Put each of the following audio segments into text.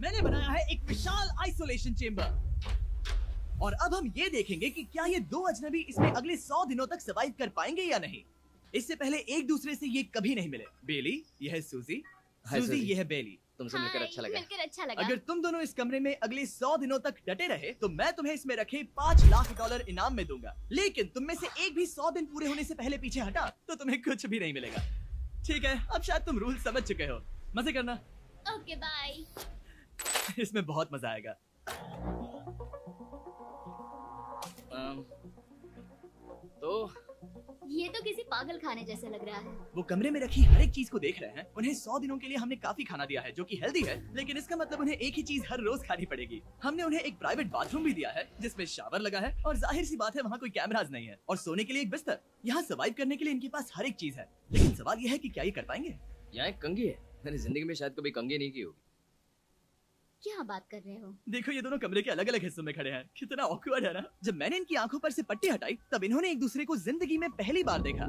मैंने बनाया है एक विशाल आइसोलेशन चेम्बर और अब हम ये देखेंगे कि क्या ये दो अजनबी इसमें अगले 100 दिनों तक सर्वाइव कर पाएंगे या नहीं। इससे पहले एक दूसरे से ये कभी नहीं मिले। बेली, ये है सूजी, सूजी ये है बेली। तुमसे मिलकर अच्छा लगा। अगर तुम दोनों इस कमरे में अगले 100 दिनों तक डटे रहे तो मैं तुम्हें इसमें रखे $5 लाख इनाम में दूंगा। लेकिन तुम में से एक भी 100 दिन पूरे होने से पहले पीछे हटा तो तुम्हें कुछ भी नहीं मिलेगा। ठीक है, अब शायद तुम रूल समझ चुके हो। मजे करना। Okay bye. इसमें बहुत मजा आएगा। तो ये तो किसी पागल खाने जैसे लग रहा है। वो कमरे में रखी हर एक चीज को देख रहे हैं। उन्हें 100 दिनों के लिए हमने काफी खाना दिया है जो कि हेल्दी है, लेकिन इसका मतलब उन्हें एक ही चीज हर रोज खानी पड़ेगी। हमने उन्हें एक प्राइवेट बाथरूम भी दिया है जिसमें शावर लगा है और जाहिर सी बात है वहाँ कोई कैमराज नहीं है, और सोने के लिए एक बिस्तर। यहाँ सर्वाइव करने के लिए इनके पास हर एक चीज है, लेकिन सवाल यह है कि क्या ये कर पाएंगे। यहाँ एक कंघी है। मैंने जिंदगी में शायद कभी कंघी नहीं की होगी। क्या बात कर रहे हो? देखो ये दोनों कमरे के अलग अलग हिस्सों में खड़े हैं। कितना ऑकवर्ड है ना। जब मैंने इनकी आंखों पर से पट्टी हटाई तब इन्होंने एक दूसरे को जिंदगी में पहली बार देखा।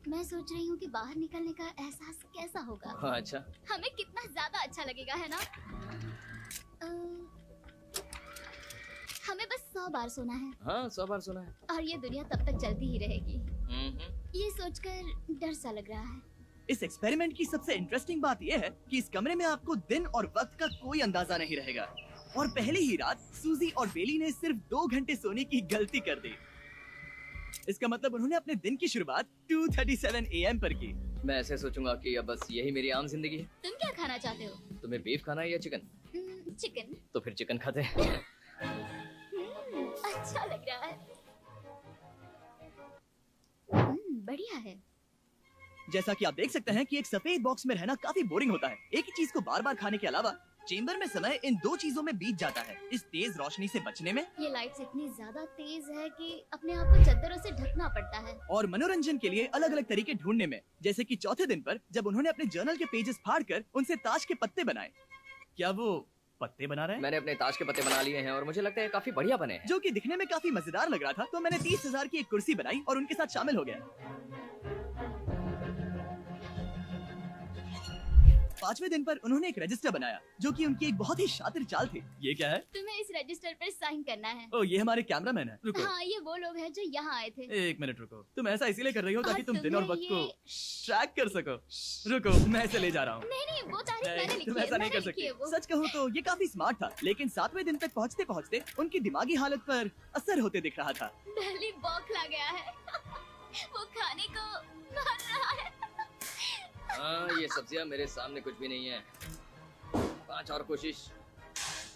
मैं सोच रही हूँ कि बाहर निकलने का एहसास कैसा होगा। हाँ, अच्छा। हमें कितना ज्यादा अच्छा लगेगा, है ना? हमें बस 100 बार सोना है। हाँ, 100 बार सोना है। और ये दुनिया तब तक चलती ही रहेगी। ये सोचकर डर सा लग रहा है। इस एक्सपेरिमेंट की सबसे इंटरेस्टिंग बात यह है कि इस कमरे में आपको दिन और वक्त का कोई अंदाजा नहीं रहेगा। और पहली ही रात सूजी और बेली ने सिर्फ 2 घंटे सोने की गलती कर दी। इसका मतलब उन्होंने अपने दिन की शुरुआत 2:37 AM पर की। मैं ऐसे सोचूंगा कि अब बस यही मेरी आम जिंदगी है। तुम क्या खाना चाहते हो? तुम्हें बीफ खाना है या चिकन? चिकन। तो फिर चिकन खाते हैं। अच्छा लग रहा है। बढ़िया है। जैसा कि आप देख सकते हैं कि एक सफेद बॉक्स में रहना काफी बोरिंग होता है। एक ही चीज को बार बार खाने के अलावा चेंबर में समय इन 2 चीजों में बीत जाता है। इस तेज रोशनी से बचने में, ये लाइट्स इतनी ज्यादा तेज है कि अपने आप को चद्दरों से ढकना पड़ता है, और मनोरंजन के लिए अलग अलग तरीके ढूंढने में। जैसे कि चौथे दिन पर जब उन्होंने अपने जर्नल के पेजेस फाड़कर उनसे ताश के पत्ते बनाए। क्या वो पत्ते बना रहे हैं? मैंने अपने ताश के पत्ते बना लिए हैं और मुझे लगता है काफी बढ़िया बने हैं। जो कि दिखने में काफी मजेदार लग रहा था, तो मैंने 30,000 की एक कुर्सी बनाई और उनके साथ शामिल हो गया। 5वें दिन पर उन्होंने एक रजिस्टर बनाया जो कि उनकी एक बहुत ही शातिर चाल थी। ये क्या है? तुम्हें इस रजिस्टर पर साइन करना है। ओ, ये हमारे कैमरामैन है। रुको। हाँ, ये वो लोग हैं जो यहाँ आए थे। 1 मिनट रुको। तुम ऐसा इसीलिए कर रही हो ताकि तुम दिन और वक्त को ये- ट्रैक कर सको। रुको, मैं इसे ले जा रहा हूँ। नहीं, वो तारीख मैंने लिखी तुम है, ऐसा नहीं कर मैंने लिखी है सकते। वो। सच कहूँ तो ये काफी स्मार्ट था, लेकिन 7वें दिन तक पहुँचते पहुँचते उनकी दिमागी हालत पर असर होते दिख रहा था। दिल्ली बौखला गया है। वो खाने को मार रहा है। हाँ, ये सब्जियां मेरे सामने कुछ भी नहीं है। 5 और कोशिश,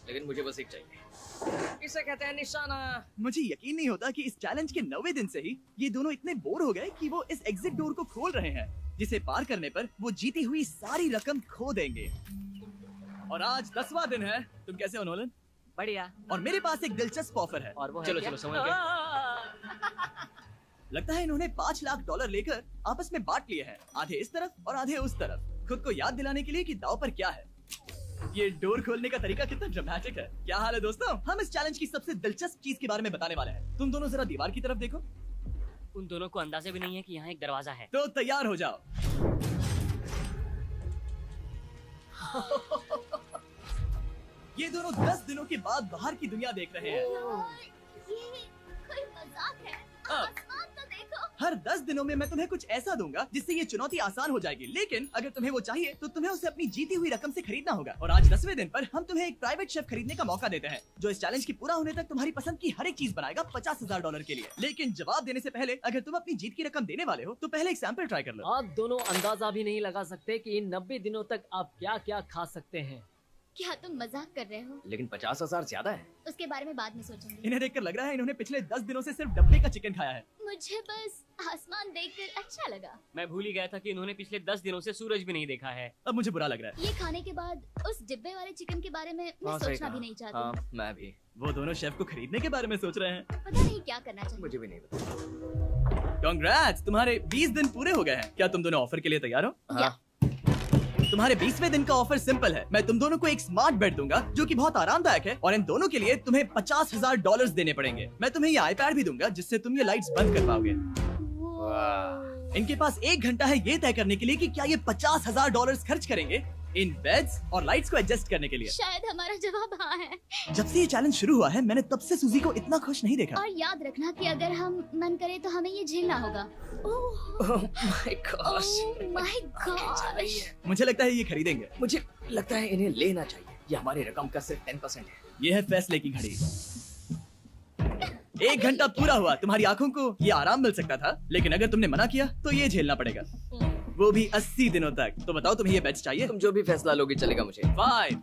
लेकिन मुझे बस एक चाहिए। इसे कहते हैं निशाना। मुझे यकीन नहीं होता कि इस चैलेंज के 9वें दिन से ही ये दोनों इतने बोर हो गए कि वो इस एग्जिट डोर को खोल रहे हैं, जिसे पार करने पर वो जीती हुई सारी रकम खो देंगे। और आज 10वां दिन है। तुम कैसे हो नोलन? बढ़िया। और मेरे पास एक दिलचस्प ऑफर है। और वो चलो है क्या? चलो समझ गए। लगता है इन्होंने $5 लाख लेकर आपस में बांट लिए हैं, आधे इस तरफ और आधे उस तरफ, खुद को याद दिलाने के लिए कि दाव पर क्या है। ये डोर खोलने का तरीका कितना ड्रामेटिक है। क्या हाल है दोस्तों? हम इस चैलेंज की सबसे दिलचस्प चीज के बारे में बताने वाले हैं। तुम दोनों जरा दीवार की तरफ देखो। उन दोनों को अंदाजा भी नहीं है कि यहाँ एक दरवाजा है। तो तैयार हो जाओ। ये दोनों 10 दिनों के बाद बाहर की दुनिया देख रहे हैं। यार, ये कोई मजाक है। आसमान तो देखो। हर 10 दिनों में मैं तुम्हें कुछ ऐसा दूंगा जिससे ये चुनौती आसान हो जाएगी, लेकिन अगर तुम्हें वो चाहिए तो तुम्हें उसे अपनी जीती हुई रकम से खरीदना होगा। और आज 10वें दिन पर हम तुम्हें एक प्राइवेट शेफ खरीदने का मौका देते हैं जो इस चैलेंज की पूरा होने तक तुम्हारी पसंद की हर एक चीज बनाएगा $50,000 के लिए। लेकिन जवाब देने से पहले अगर तुम अपनी जीत की रकम देने वाले हो तो पहले एक सैंपल ट्राई कर लो। आप दोनों अंदाजा भी नहीं लगा सकते कि इन 90 दिनों तक आप क्या क्या खा सकते हैं। क्या तुम मजाक कर रहे हो? लेकिन 50,000 ज्यादा है। उसके बारे में बाद में सोचेंगे। इन्हें देखकर लग रहा है इन्होंने पिछले 10 दिनों से सिर्फ डब्बे का चिकन खाया है। मुझे बस आसमान देखकर अच्छा लगा। मैं भूल ही गया था कि इन्होंने पिछले 10 दिनों से सूरज भी नहीं देखा है। अब मुझे बुरा लग रहा है। ये खाने के बाद उस डिब्बे वाले चिकन के बारे में मैं हाँ, सही सोचना कहा। भी नहीं चाहती। हाँ, मैं भी। वो दोनों शेफ को खरीदने के बारे में सोच रहे हैं। पता नहीं क्या करना चाहिए। मुझे भी नहीं पता। कांग्रेट्स, तुम्हारे 20 दिन पूरे हो गए हैं। क्या तुम दोनों ऑफर के लिए तैयार हो? हाँ। तुम्हारे 20वें दिन का ऑफर सिंपल है। मैं तुम दोनों को एक स्मार्ट बेड दूंगा जो कि बहुत आरामदायक है, और इन दोनों के लिए तुम्हें $50,000 देने पड़ेंगे। मैं तुम्हें ये आईपैड भी दूंगा जिससे तुम ये लाइट्स बंद कर पाओगे। वाह। इनके पास 1 घंटा है ये तय करने के लिए कि क्या ये $50,000 खर्च करेंगे इन बेड्स और लाइट्स को एडजस्ट करने के लिए। शायद हमारा जवाब हाँ है। जब से ये चैलेंज शुरू हुआ है मैंने तब से सूजी को इतना खुश नहीं देखा। और याद रखना कि अगर हम मन करें तो हमें ये झेलना होगा। Oh my gosh, my gosh. मुझे लगता है ये खरीदेंगे। मुझे लगता है इन्हें लेना चाहिए। ये हमारी रकम का सिर्फ 10% है। ये है फैसले की घड़ी। 1 घंटा पूरा हुआ, तुम्हारी आंखों को ये आराम मिल सकता था, लेकिन अगर तुमने मना किया तो ये झेलना पड़ेगा, वो भी 80 दिनों तक। तो बताओ तुम्हें ये बेड्स चाहिए? तुम जो भी फैसला लोगी चलेगा मुझे। 5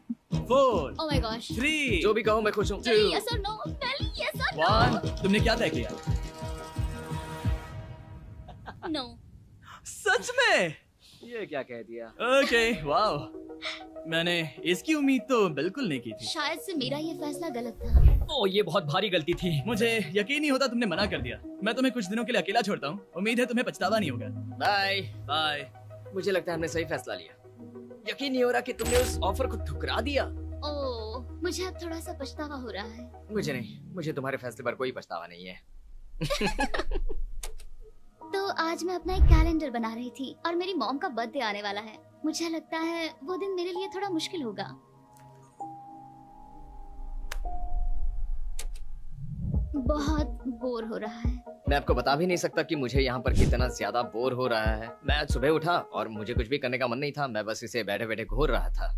4 ओह माय गॉश। 3 जो भी कहो मैं खुश हूँ। यस और नो, पहले यस और नो। 1। तुमने क्या तय किया? नो। सच में? ये क्या कह दिया? Okay, wow. मैंने इसकी उम्मीद तो बिल्कुल नहीं की थी। शायद से मेरा ये फैसला गलत था। ओह ये बहुत भारी गलती थी। मुझे यकीन नहीं होता तुमने मना कर दिया। मैं तुम्हें कुछ दिनों के लिए अकेला छोड़ता हूँ। उम्मीद है तुम्हें पछतावा नहीं होगा। बाय। बाय। मुझे लगता है हमने सही फैसला लिया। यकीन नहीं हो रहा कि तुमने उस ऑफर को ठुकरा दिया। ओह, मुझे अब थोड़ा सा पछतावा हो रहा है। मुझे नहीं, मुझे तुम्हारे फैसले पर कोई पछतावा नहीं है। तो आज मैं अपना एक कैलेंडर बना रही थी और मेरी मॉम का बर्थडे आने वाला है। मुझे लगता है वो दिन मेरे लिए थोड़ा मुश्किल होगा। बहुत बोर हो रहा है। मैं आपको बता भी नहीं सकता कि मुझे यहाँ पर कितना ज्यादा बोर हो रहा है। मैं आज सुबह उठा और मुझे कुछ भी करने का मन नहीं था। मैं बस इसे बैठे बैठे घूर रहा था।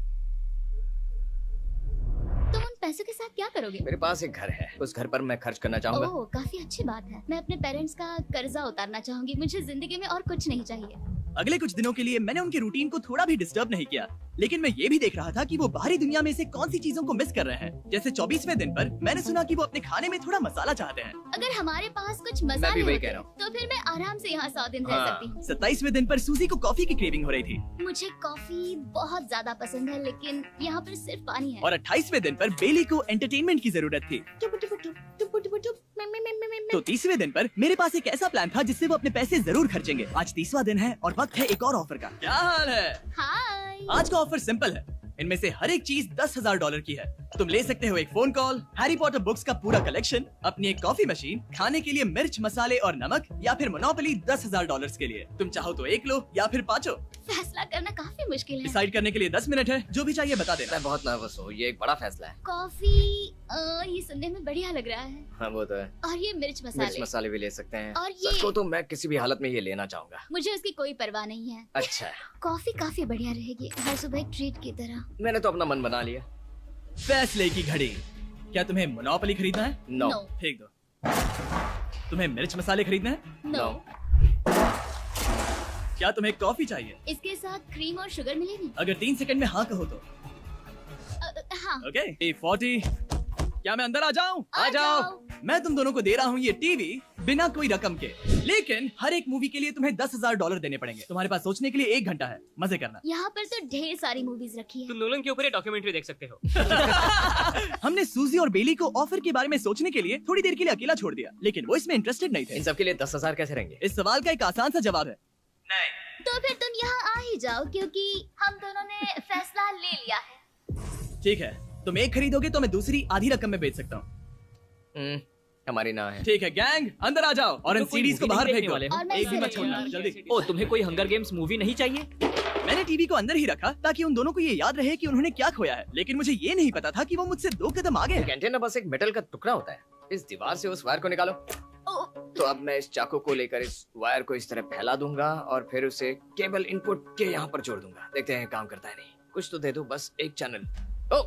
तुम उन पैसों के साथ क्या करोगे? मेरे पास एक घर है, उस घर पर मैं खर्च करना चाहूंगा। ओह, काफी अच्छी बात है। मैं अपने पेरेंट्स का कर्जा उतारना चाहूंगी। मुझे जिंदगी में और कुछ नहीं चाहिए। अगले कुछ दिनों के लिए मैंने उनकी रूटीन को थोड़ा भी डिस्टर्ब नहीं किया, लेकिन मैं ये भी देख रहा था कि वो बाहरी दुनिया में से कौन सी चीजों को मिस कर रहे हैं। जैसे 24वें दिन पर मैंने सुना कि वो अपने खाने में थोड़ा मसाला चाहते हैं। अगर हमारे पास कुछ मैं मसाले भी वही होते, कह रहा हूँ। तो फिर मैं आराम से यहाँ 100 दिन रह हाँ। सकती हूँ। 27वें दिन पर सूजी को कॉफी की क्रेविंग हो रही थी मुझे कॉफी बहुत ज्यादा पसंद है, लेकिन यहाँ पर सिर्फ पानी है। और 28वें दिन पर बेली को एंटरटेनमेंट की जरूरत थी। तो 30वें दिन पर मेरे पास एक ऐसा प्लान था जिससे वो अपने पैसे जरूर खर्चेंगे। आज 30वां दिन है और वक्त है एक और ऑफर का। क्या हाल है? हाय। आज का ऑफर सिंपल है। इनमें से हर एक चीज $10,000 की है। तुम ले सकते हो एक phone call, Harry Potter books का पूरा कलेक्शन, अपनी एक कॉफी मशीन, खाने के लिए मिर्च मसाले और नमक, या फिर मोनोपोली $10,000 के लिए। तुम चाहो तो एक लो या फिर 5। फैसला करना काफी मुश्किल है। डिसाइड करने के लिए 10 मिनट है। जो भी चाहिए बता देना। मैं बहुत नर्वस हूँ। ये एक बड़ा फैसला है। कॉफी ये सुनने में बढ़िया लग रहा है। हाँ वो तो है। और ये मिर्च मिर्च मसाले, मसाले भी ले सकते हैं। और ये- सच को तो मैं किसी भी हालत में ये लेना चाहूंगा। मुझे उसकी कोई परवाह नहीं है। अच्छा, कॉफी काफी बढ़िया रहेगी, हर सुबह एक ट्रीट की तरह। मैंने तो अपना मन बना लिया। फैसले की घड़ी। क्या तुम्हें मोनोपोली खरीदना है? नो। No. फेंक दो। तुम्हें मिर्च मसाले खरीदना है? नो। क्या तुम्हें कॉफी चाहिए? इसके साथ क्रीम और शुगर मिलेगी? अगर 3 सेकंड में हाँ कहो तो। हाँ। ओके। 40। क्या मैं अंदर आ जाऊं? आ जाओ। मैं तुम दोनों को दे रहा हूँ ये टीवी बिना कोई रकम के, लेकिन हर एक मूवी के लिए तुम्हें $10,000 देने पड़ेंगे। तुम्हारे पास सोचने के लिए 1 घंटा है। मजे करना। यहाँ पर तो ढेर सारी मूवीज रखी है। तुम नोलन के ऊपर एक डॉक्यूमेंट्री देख सकते हो। हमने सूजी और बेली को ऑफर के बारे में सोचने के लिए थोड़ी देर के लिए अकेला छोड़ दिया, लेकिन वो इसमें इंटरेस्टेड नहीं थे। इन सब के लिए 10,000 कैसे रहेंगे? इस सवाल का एक आसान सा जवाब है नहीं। तो फिर तुम यहाँ आ ही जाओ, क्योंकि हम दोनों ने फैसला ले लिया है। ठीक है, तुम एक खरीदोगे तो मैं दूसरी आधी रकम में बेच सकता हूँ। हमारी ना है। ठीक है गैंग, अंदर आ जाओ और इन तो कोई सीडीज को movie बाहर नहीं फेंक देखने दो। वाले हो? और मैं एक भी इसे मत छोड़ना नहीं जल्दी। ओ तुम्हें कोई हंगर गेम्स मूवी नहीं चाहिए? मैंने टीवी को अंदर ही रखा ताकि उन दोनों को ये याद रहे कि उन्होंने क्या खोया है, लेकिन मुझे ये नहीं पता था कि वो मुझसे 2 कदम आगे है। एक एंटेना बस एक मेटल का टुकड़ा होता है। इस दीवार से उस वायर को निकालो। तो अब मैं इस चाकू को लेकर इस वायर को इस तरह फैला दूंगा और फिर उसे केबल इनपुट के यहाँ पर जोड़ दूंगा। देखते हैं काम करता है नहीं। कुछ तो दे दो, बस एक चैनल। ओ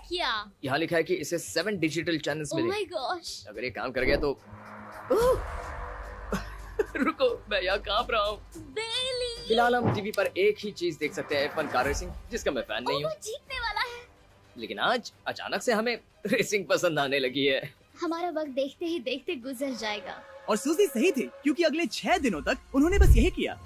क्या? यहाँ लिखा है कि इसे 7 डिजिटल चैनल्स ओह मिले। My gosh. अगर ये काम कर गया तो रुको, मैं यहाँ कांप रहा हूँ। बेली। फिलहाल हम टीवी पर एक ही चीज देख सकते हैं, F1 कार रेसिंग, जिसका मैं फैन नहीं वो हूँ। जीतने वाला है। लेकिन आज अचानक से हमें रेसिंग पसंद आने लगी है। हमारा वक्त देखते ही देखते गुजर जाएगा। और सूजी सही थी, क्योंकि अगले 6 दिनों तक उन्होंने बस यही किया।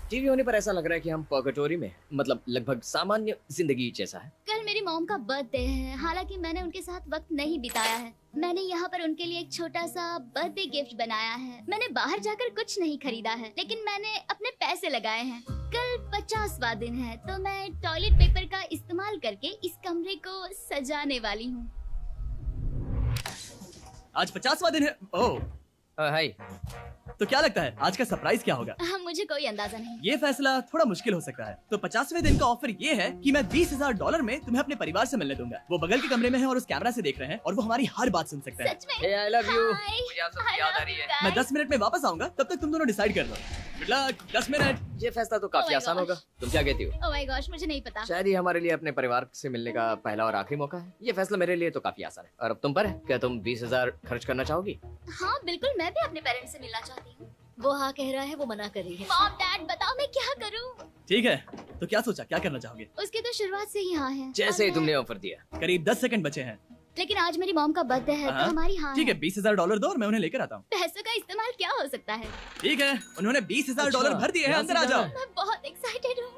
टीवी होने पर ऐसा लग रहा है कि हम पर्गेटोरी में, मतलब लगभग सामान्य जिंदगी जैसा है। कल मेरी मॉम का बर्थडे है, हालांकि मैंने उनके साथ वक्त नहीं बिताया है। मैंने यहाँ पर उनके लिए एक छोटा सा बर्थडे गिफ्ट बनाया है। मैंने बाहर जाकर कुछ नहीं खरीदा है, लेकिन मैंने अपने पैसे लगाए हैं। कल 50वां दिन है, तो मैं टॉयलेट पेपर का इस्तेमाल करके इस कमरे को सजाने वाली हूँ। आज 50वां दिन है। ओह, हाय। तो क्या लगता है आज का सरप्राइज क्या होगा? मुझे कोई अंदाजा नहीं। ये फैसला थोड़ा मुश्किल हो सकता है। तो 50वें दिन का ऑफर ये है कि मैं $20,000 में तुम्हें अपने परिवार से मिलने दूंगा। वो बगल के कमरे में है और उस कैमरा से देख रहे हैं और वो हमारी हर बात सुन सकते हैं। सच में? Hey, I love you. Hi. मुझे आप I सबकी याद आ love रही you है। guys. मैं 10 मिनट में वापस आऊंगा, तब तक तुम दोनों डिसाइड कर लो। Good luck. 10 मिनट। ये फैसला तो काफी Oh my आसान gosh. होगा। तुम क्या कहती हो? ओह माय गॉश, मुझे नहीं पता। शायद ये हमारे लिए अपने परिवार से मिलने का पहला और आखिरी मौका है। ये फैसला मेरे लिए तो काफी आसान है। और अब तुम पर है। क्या तुम 20,000 खर्च करना चाहोगी? हाँ बिल्कुल, मैं भी अपने पेरेंट्स से मिलना चाहती हूँ। वो हाँ कह रहा है, वो मना कर रही है। मॉम डैड बताओ मैं क्या करूँ? ठीक है, तो क्या सोचा, क्या करना चाहोगे? उसकी तो शुरुआत से ही हाँ है। जैसे ही और तुमने ऑफर दिया। करीब 10 सेकंड बचे हैं। लेकिन आज मेरी मॉम का बर्थडे है तो हाँ। हमारी हाँ ठीक है, $20,000 दो और मैं उन्हें लेकर आता हूँ। पैसों का इस्तेमाल क्या हो सकता है? ठीक है, उन्होंने $20,000 अच्छा, भर दिए हैं। यहाँ अंदर से आ जाओ। जाना मैं बहुत एक्साइटेड हूँ।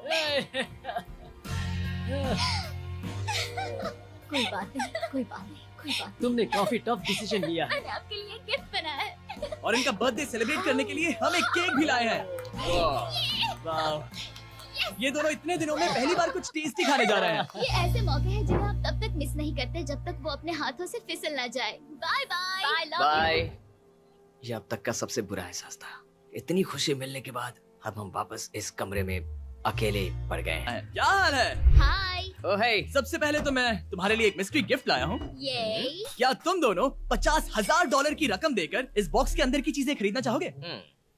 कोई बात नहीं, कोई बात नहीं, कोई बात तुमने काफी टफ डिसीजन लिया है। नहीं। मैंने आपके लिए गिफ्ट बनाया है। और इनका बर्थडे सेलिब्रेट करने के लिए हम एक केक भी लाए हैं। वाह, ये दोनों इतने दिनों में पहली बार कुछ टेस्टी खाने जा रहे हैं। ये ऐसे मौके हैं जिन्हें आप तब तक मिस नहीं करते जब तक वो अपने हाथों से फिसल ना जाए। Bye bye. Bye love bye. ये अब तक का सबसे बुरा एहसास था। इतनी खुशी मिलने के बाद अब हम वापस इस कमरे में अकेले पड़ गए हैं। क्या हाल है? हाय। ओह हे। सबसे पहले तो मैं तुम्हारे लिए एक मिस्ट्री गिफ्ट लाया हूँ। ये क्या तुम दोनों $50,000 की रकम देकर इस बॉक्स के अंदर की चीजें खरीदना चाहोगे?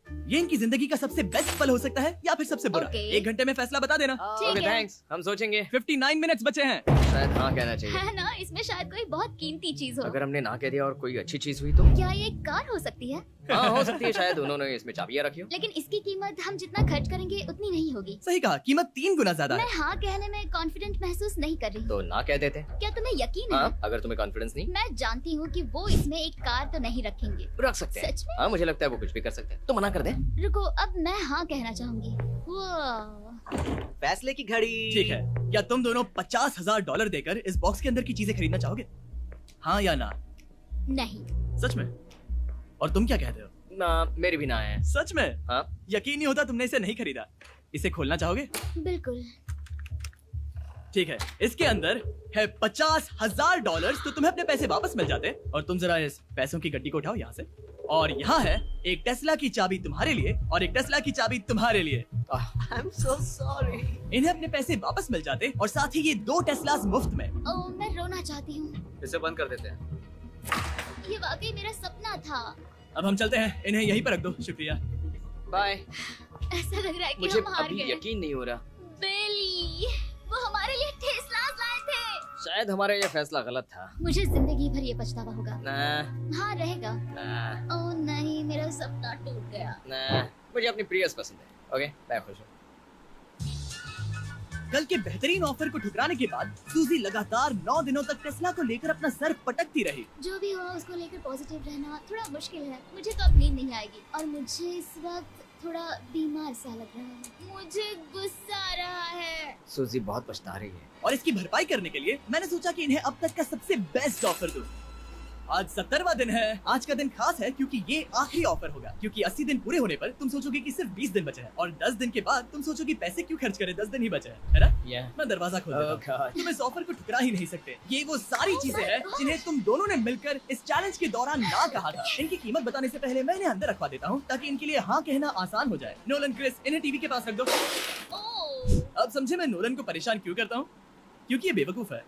ये इनकी जिंदगी का सबसे बेस्ट पल हो सकता है या फिर सबसे बुरा। Okay. 1 घंटे में फैसला बता देना। ठीक ओके है। थैंक्स, हम सोचेंगे। 59 मिनट्स बचे हैं। शायद हाँ कहना चाहिए। है ना, इसमें शायद कोई बहुत कीमती चीज हो। अगर हमने ना कह दिया और कोई अच्छी चीज हुई तो? क्या ये एक कार हो सकती है? हाँ हो सकती है, शायद उन्होंने इसमें चाबियां रखी हो। लेकिन इसकी कीमत हम जितना खर्च करेंगे उतनी नहीं होगी। सही कहा, कीमत 3 गुना ज्यादा है। मैं हाँ कहने में कॉन्फिडेंट महसूस नहीं कर रही। तो ना कह देते। क्या तुम्हें यकीन है? हाँ, अगर तुम्हें कॉन्फिडेंस नहीं, मैं जानती हूँ कि वो इसमें एक कार तो नहीं रखेंगे। रख सकते हैं। सच में? हाँ मुझे लगता है वो कुछ भी कर सकते हैं। तो मना कर दे। रुको, अब मैं हाँ कहना चाहूंगी। वाह, फैसले की घड़ी। ठीक है, क्या तुम दोनों $50,000 देकर इस बॉक्स के अंदर की चीजें खरीदना चाहोगे? हाँ या ना? नहीं। सच में? और तुम क्या कहते हो? ना, मेरी भी ना है। सच में? हाँ। यकीन नहीं होता तुमने इसे नहीं खरीदा। इसे खोलना चाहोगे? बिल्कुल। ठीक है, इसके अंदर है $50,000, तो तुम्हें अपने पैसे वापस मिल जाते। और तुम जरा इस पैसों की गड्डी को उठाओ यहाँ से। और यहाँ है एक टेस्ला की चाबी तुम्हारे लिए और एक टेस्ला की चाबी तुम्हारे लिए। I am so sorry. इन्हें अपने पैसे वापस मिल जाते और साथ ही ये 2 टेस्लास मुफ्त में। ओह, मैं रोना चाहती हूँ। इसे बंद कर देते हैं। ये वाकई मेरा सपना था। अब हम चलते हैं, इन्हें यहीं पर रख दो। शुक्रिया। बाय। ऐसा लग रहा है कि मुझे हम हार अभी गए। यकीन नहीं हो रहा। बिली, वो हमारे लिए टेस्लास लाए थे। शायद हमारा ये फैसला गलत था। मुझे जिंदगी भर ये पछतावा होगा। ना हाँ रहेगा। ना ओह नहीं, मेरा सपना टूट गया। ना, मुझे अपनी प्रियस पसंद है। ओके, मैं खुश हूँ। कल के बेहतरीन ऑफर को ठुकराने के बाद सूजी लगातार 9 दिनों तक टेस्ला को लेकर अपना सर पटकती रही। जो भी हुआ उसको लेकर पॉजिटिव रहना थोड़ा मुश्किल है। मुझे तो अब नींद नहीं आएगी और मुझे इस वक्त थोड़ा बीमार सा लग रहा है। मुझे गुस्सा आ रहा है। सूजी बहुत पछता रही है। और इसकी भरपाई करने के लिए मैंने सोचा कि इन्हें अब तक का सबसे बेस्ट ऑफर दूं। आज 70वां दिन है। आज का दिन खास है क्योंकि ये आखिरी ऑफर होगा। क्योंकि 80 दिन पूरे होने पर तुम सोचोगे कि सिर्फ 20 दिन बचे हैं और 10 दिन के बाद तुम सोचोगे पैसे क्यों खर्च करें, 10 दिन ही बचे हैं, है ना? मैं दरवाजा खोल देता हूं। God. तुम इस ऑफर को ठुकरा ही नहीं सकते। ये वो सारी चीजें हैं जिन्हें तुम दोनों ने मिलकर इस चैलेंज के दौरान ना कहा था। इनकी कीमत बताने से पहले मैं इन्हें अंदर रखवा देता हूँ ताकि इनके लिए हाँ कहना आसान हो जाए। नोलन, क्रिस, इन्हें टीवी के पास रख दो। ओह, अब समझे मैं नोलन को परेशान क्यों करता हूँ? क्योंकि ये बेवकूफ है।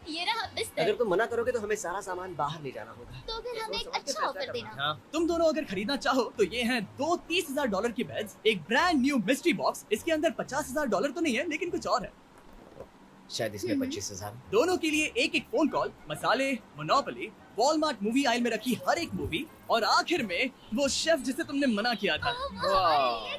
ये रहा अगर बिस्तर। तुम मना करोगे तो हमें सारा सामान बाहर ले जाना होगा। तो फिर हमें एक अच्छा ऑफर देना। हाँ, तुम दोनों अगर खरीदना चाहो तो ये हैं 2 $30,000 के बेड्स, एक ब्रांड न्यू मिस्ट्री बॉक्स। इसके अंदर $50,000 तो नहीं है लेकिन कुछ और है। शायद इसमें 25,000। दोनों के लिए एक एक फोन कॉल, मसाले, मोनोपोली, वॉलमार्ट मूवी आयल में रखी हर एक मूवी और आखिर में वो शेफ जिसे तुमने मना किया था। वाह,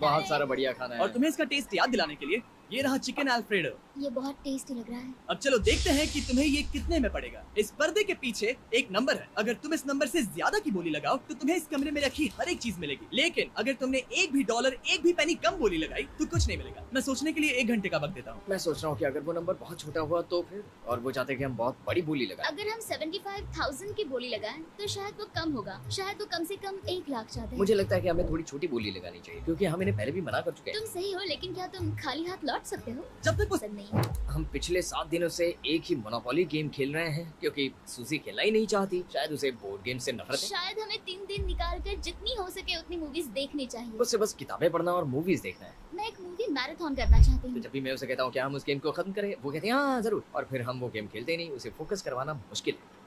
बहुत सारा बढ़िया खाना है। और तुम्हें इसका टेस्ट याद दिलाने के लिए ये रहा चिकन अल्फ्रेडो। ये बहुत टेस्टी लग रहा है। अब चलो देखते हैं कि तुम्हें ये कितने में पड़ेगा। इस पर्दे के पीछे एक नंबर है। अगर तुम इस नंबर से ज्यादा की बोली लगाओ तो तुम्हें इस कमरे में रखी हर एक चीज मिलेगी। लेकिन अगर तुमने एक भी डॉलर, एक भी पेनी कम बोली लगाई तो कुछ नहीं मिलेगा। मैं सोचने के लिए 1 घंटे का वक्त देता हूँ। मैं सोच रहा हूँ कि अगर वो नंबर बहुत छोटा हुआ तो फिर, और वो चाहते कि हम बहुत बड़ी बोली लगाएं। अगर हम 75 1000 की बोली लगाए तो शायद वो कम होगा, शायद वो कम से कम 1 लाख चाहते हैं। मुझे लगता है कि हमें थोड़ी छोटी बोली लगानी चाहिए, क्योंकि हम इन्हें पहले भी मना कर चुके हैं। तुम सही हो, लेकिन क्या तुम खाली हाथ लौट सकते हो? जब तक वो पसंद नहीं। हम पिछले 7 दिनों से एक ही मोनोपोली गेम खेल रहे हैं, क्योंकि सूजी खेलना ही नहीं चाहती। शायद उसे बोर्ड गेम से नफरत है। शायद हमें 3 दिन निकाल कर जितनी हो सके उतनी मूवीज देखनी चाहिए। उससे बस किताबें पढ़ना और मूवीज देखना है। मैं एक मूवी मैराथन करना चाहती तो हूँ। जब भी मैं उसे कहता हूँ क्या हम उस गेम को खत्म करें, वो कहते हैं हाँ जरूर, और फिर हम वो गेम खेलते ही नहीं। उसे फोकस करवाना मुश्किल है।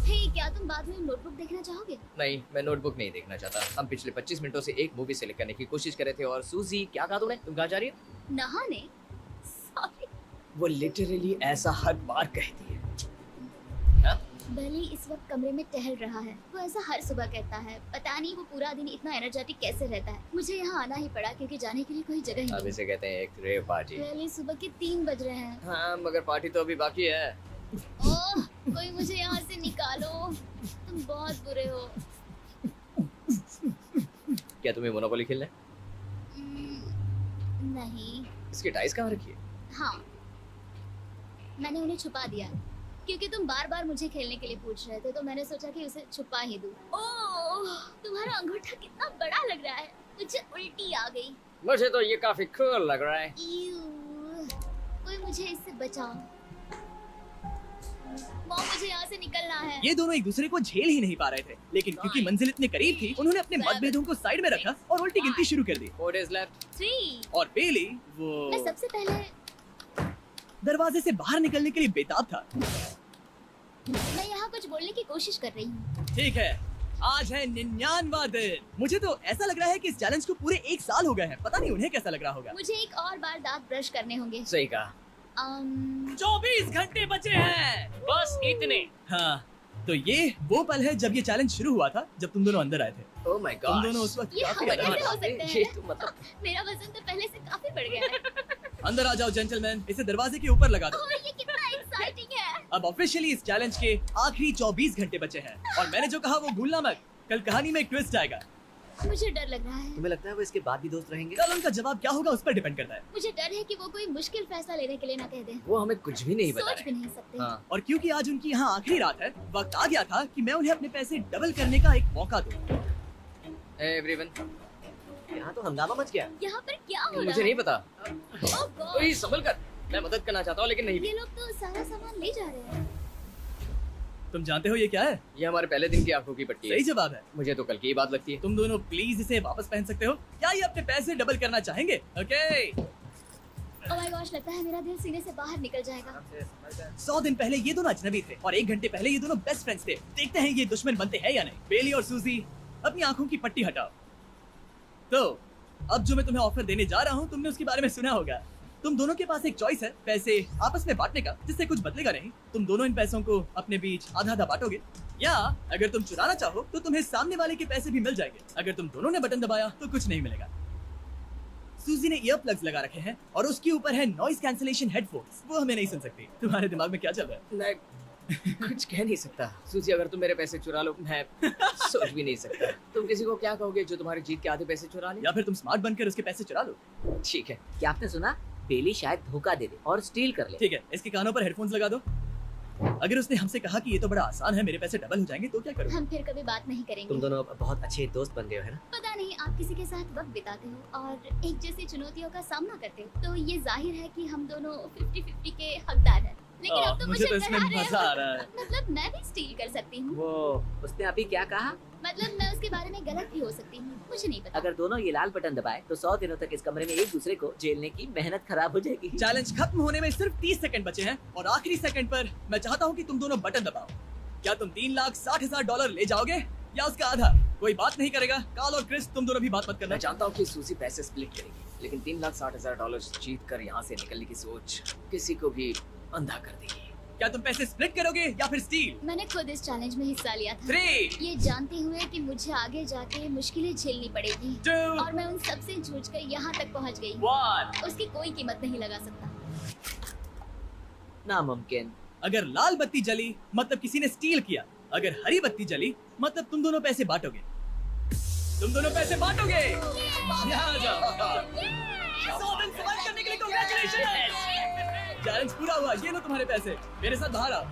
हे, क्या तुम बाद में नोटबुक देखना चाहोगे? नहीं, मैं नोटबुक नहीं देखना चाहता। हम पिछले 25 मिनटों से एक मूवी सेलेक्ट करने की कोशिश कर रहे थे। और सूजी, क्या कहा तूने? तुम कहाँ जा रही हो? नहाने? सॉरी। वो लिटरली ऐसा हर बार कहती है। बली इस वक्त कमरे में टहल रहा है। वो ऐसा हर सुबह कहता है। पता नहीं वो पूरा दिन इतना एनर्जेटिक कैसे रहता है। मुझे यहाँ आना ही पड़ा क्योंकि जाने के लिए कोई जगह ही अब नहीं। इसे कहते हैं एक रेव पार्टी। बली सुबह के 3 बज रहे हैं। हाँ, मगर पार्टी तो अभी बाकी है। ओह, कोई मुझे यहाँ से निकालो। तुम बहुत बुरे हो। क्या तुम्हें मोनोपोली खेलना है? नहीं। इसकी डाइस कहाँ रखी है? हाँ, मैंने उन्हें छुपा दिया क्योंकि तुम बार बार मुझे खेलने के लिए पूछ रहे थे, तो मैंने सोचा कि उसे छुपा ही दूं। ओह, तुम्हारा अंगूठा कितना बड़ा लग रहा है। मुझे उल्टी आ गई। मुझे तो ये काफी कूल लग रहा है। ईऊ, कोई मुझे इससे बचाओ। मॉम, मुझे यहाँ से निकलना है। ये दोनों एक दूसरे को झेल ही नहीं पा रहे थे, लेकिन क्योंकि मंजिल इतने करीब थी, उन्होंने अपने मतभेदों को साइड में रखा और उल्टी गिनती शुरू कर दी। 4 days left। 3। और बेली वो मैं सबसे पहले दरवाजे से बाहर निकलने के लिए बेताब था। मैं यहाँ कुछ बोलने की कोशिश कर रही हूँ। ठीक है, आज है 99वां दिन। मुझे तो ऐसा लग रहा है कि इस चैलेंज को पूरे 1 साल हो गए हैं। पता नहीं उन्हें कैसा लग रहा होगा। मुझे एक और बार दांत ब्रश करने होंगे। सही कहा। 24 घंटे बचे हैं। बस इतने। हाँ, तो ये वो पल है जब ये चैलेंज शुरू हुआ था, जब तुम दोनों अंदर आए थे। ओह माय तुम गॉड। दोनों उस वक्त ये काफी हम अलग कैसे थे। हो सकते ये हैं? तो मतलब मेरा वजन तो पहले से काफी बढ़ गया है। अंदर आ जाओ जेंटलमैन, इसे दरवाजे के ऊपर लगा दो। ओह, ये कितना एक्साइटिंग है। अब ऑफिशियली इस चैलेंज के आखिरी 24 घंटे बचे हैं, और मैंने जो कहा वो भूलना मत। कल कहानी में एक ट्विस्ट आएगा। मुझे डर लग रहा है। तुम्हें लगता है वो इसके बाद भी दोस्त रहेंगे? कल उनका जवाब क्या होगा उस पर डिपेंड करता है। मुझे डर है कि वो कोई मुश्किल फैसला लेने के लिए ना कह दे। वो हमें कुछ भी नहीं बता सोच भी रहे। नहीं सकते। हाँ, और क्योंकि आज उनकी यहाँ आखिरी रात है, वक्त आ गया था कि मैं उन्हें अपने पैसे डबल करने का एक मौका दूं। एवरीवन, यहाँ तो हंगामा मच गया। यहाँ पर क्या हो रहा मुझे नहीं है? पता। ओह गॉड, ओए, संभल कर। मैं मदद करना चाहता हूँ लेकिन नहीं भी। ये लोग तो सारा सामान ले जा रहे हैं। तुम जानते हो ये क्या है? ये हमारे पहले दिन की आंखों की पट्टी है। सही जवाब है। मुझे तो कल की ही बात लगती है। तुम दोनों प्लीज इसे वापस पहन सकते हो? क्या ये अपने पैसे डबल करना चाहेंगे? ओके। ओह माय गॉश, लगता है मेरा दिल सीने से बाहर निकल जाएगा। 100 दिन पहले ये दोनों अजनबी थे और 1 घंटे पहले ये दोनों बेस्ट फ्रेंड्स थे। देखते हैं ये दुश्मन बनते हैं या नहीं। बेली और सूजी, अपनी आंखों की पट्टी हटाओ। तो अब जो मैं तुम्हें ऑफर देने जा रहा हूँ, तुमने उसके बारे में सुना होगा। तुम दोनों के पास एक चॉइस है पैसे आपस में बांटने का, जिससे कुछ बदलेगा नहीं। तुम दोनों इन पैसों को अपने बीच आधा आधा बांटोगे, या अगर तुम चुराना चाहो तो तुम्हें सामने वाले के पैसे भी मिल जाएंगे। अगर तुम दोनों ने बटन दबाया तो कुछ नहीं मिलेगा। सूजी ने ईयर प्लग्स लगा रखे हैं और उसके ऊपर है नॉइस कैंसिलेशन हेडफोन्स। वो हमें नहीं सुन सकती। तुम्हारे दिमाग में क्या चल रहा है? मैं कुछ कह नहीं सकता। सूजी, अगर तुम मेरे पैसे चुरा लो, मैं सोच भी नहीं सकता। तुम किसी को क्या कहोगे जो तुम्हारी जीत के आधे पैसे चुरा ले? या फिर तुम स्मार्ट बनकर उसके पैसे चुरा लो। ठीक है। क्या आपने सुना? बेली शायद धोखा दे दे और स्टील कर ले। ठीक है, इसके कानों पर हेडफोन्स लगा दो। अगर उसने हमसे कहा कि ये तो बड़ा आसान है, मेरे पैसे डबल हो जाएंगे, तो क्या करोगे? हम फिर कभी बात नहीं करेंगे। तुम दोनों अब बहुत अच्छे दोस्त बन गए हो, है ना? पता नहीं, आप किसी के साथ वक्त बिताते हो और एक जैसी चुनौतियों का सामना करते हो, तो ये जाहिर है कि हम दोनों 50-50 के हकदार हैं। लेकिन अब तो मुझे तो इसमें डरा रहे मजा हो। आ रहा है। मतलब मैं भी स्टील कर सकती हूँ। वो उसने अभी क्या कहा? मतलब मैं उसके बारे में गलत भी हो सकती हूँ, मुझे नहीं पता। अगर दोनों ये लाल बटन दबाए तो 100 दिनों तक इस कमरे में एक दूसरे को झेलने की मेहनत खराब हो जाएगी। चैलेंज खत्म होने में सिर्फ 30 सेकंड बचे हैं और आखिरी सेकंड पर मैं चाहता हूँ कि तुम दोनों बटन दबाओ। क्या तुम $3,60,000 ले जाओगे या उसका आधा? कोई बात नहीं करेगा। कार्ल और क्रिस, तुम दोनों भी बात मत करना। मैं जानता हूँ कि सूजी पैसे स्प्लिट करेगी, लेकिन $3,60,000 जीत कर यहाँ से निकलने की सोच किसी को भी अंधा कर देगी। क्या तुम पैसे स्प्लिट करोगे या फिर स्टील? मैंने खुद इस चैलेंज में हिस्सा लिया था, 3, ये जानते हुए कि मुझे आगे जाके मुश्किलें झेलनी पड़ेगी 2, और मैं उन सबसे जूझकर यहाँ तक पहुँच गई। 1। उसकी कोई कीमत नहीं लगा सकता। नामुमकिन। अगर लाल बत्ती जली मतलब किसी ने स्टील किया, अगर हरी बत्ती जली मतलब तुम दोनों पैसे बांटोगे। तुम दोनों पैसे बांटोगे। यहाँ आ जाओ। 100 दिन सर्वाइव करने के लिए कांग्रेचुलेशन। चैलेंज पूरा हुआ। ये लो तुम्हारे पैसे। मेरे साथ बाहर आओ।